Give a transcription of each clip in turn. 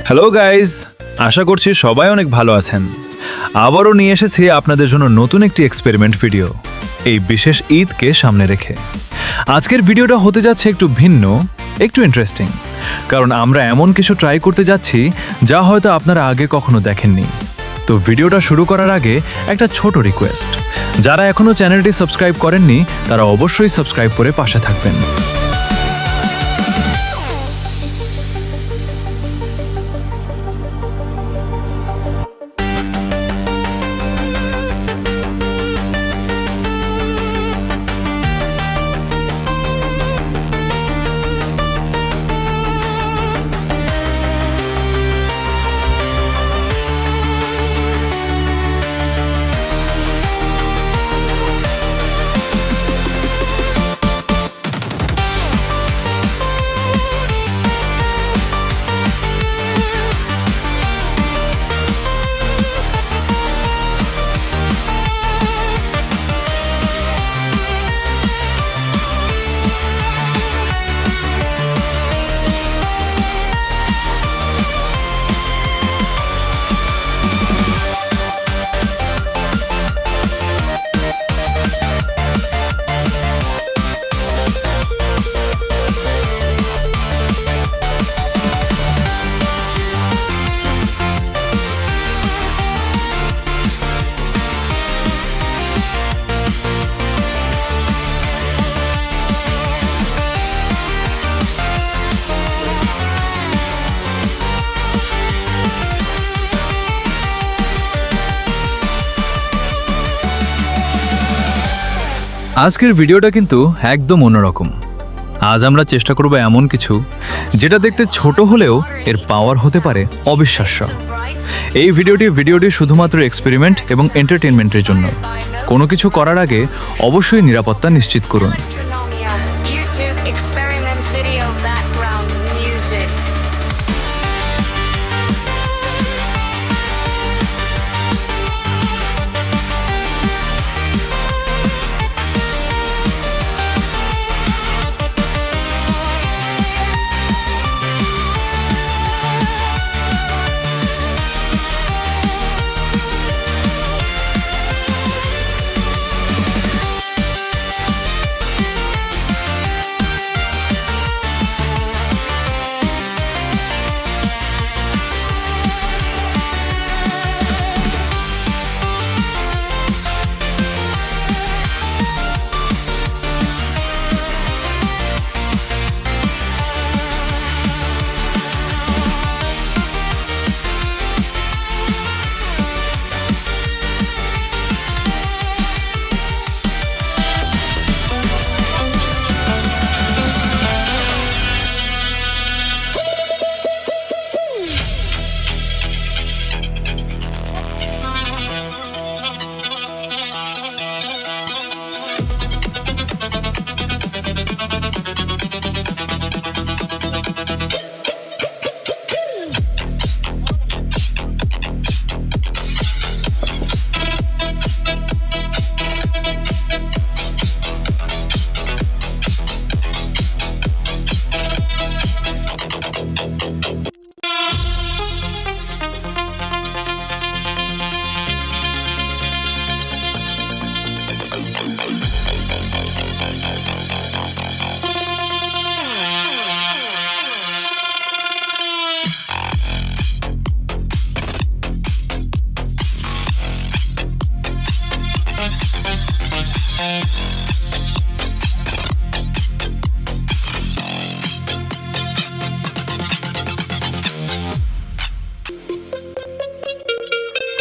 Hello guys, আশা করছি সবাই অনেক ভালো আছেন। আবারও নিয়ে এসেছি আপনাদের জন্য নতুন একটি এক্সপেরিমেন্ট ভিডিও, এই বিশেষ ঈদকে সামনে রেখে। আজকের ভিডিওটা হতে যাচ্ছে একটু ভিন্ন, একটু ইন্টারেস্টিং, কারণ আমরা এমন কিছু ট্রাই করতে যাচ্ছি যা হয়তো আপনারা আগে কখনো দেখেননি। তো ভিডিওটা শুরু করার আগে একটা ছোট রিকোয়েস্ট, যারা এখনও চ্যানেলটি সাবস্ক্রাইব করেননি তারা অবশ্যই সাবস্ক্রাইব করে পাশে থাকবেন। আজকের ভিডিওটা কিন্তু একদম অন্যরকম। আজ আমরা চেষ্টা করব এমন কিছু যেটা দেখতে ছোট হলেও এর পাওয়ার হতে পারে অবিশ্বাস্য। এই ভিডিওটি শুধুমাত্র এক্সপেরিমেন্ট এবং এন্টারটেইনমেন্টের জন্য। কোনো কিছু করার আগে অবশ্যই নিরাপত্তা নিশ্চিত করুন।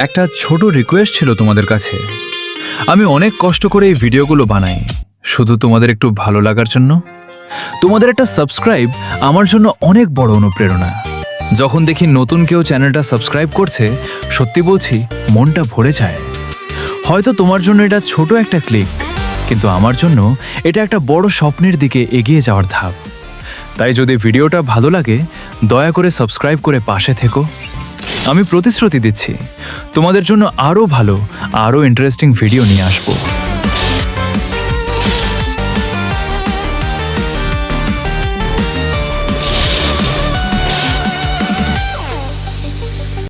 একটা ছোট রিকোয়েস্ট ছিল তোমাদের কাছে। আমি অনেক কষ্ট করে এই ভিডিওগুলো বানাই শুধু তোমাদের একটু ভালো লাগার জন্য। তোমাদের একটা সাবস্ক্রাইব আমার জন্য অনেক বড় অনুপ্রেরণা। যখন দেখি নতুন কেউ চ্যানেলটা সাবস্ক্রাইব করছে, সত্যি বলছি মনটা ভরে যায়। হয়তো তোমার জন্য এটা ছোট একটা ক্লিক, কিন্তু আমার জন্য এটা একটা বড় স্বপ্নের দিকে এগিয়ে যাওয়ার ধাপ। তাই যদি ভিডিওটা ভালো লাগে দয়া করে সাবস্ক্রাইব করে পাশে থেকো। আমি প্রতিশ্রুতি দিচ্ছি তোমাদের জন্য আরও ভালো, আরও ইন্টারেস্টিং ভিডিও নিয়ে আসবো।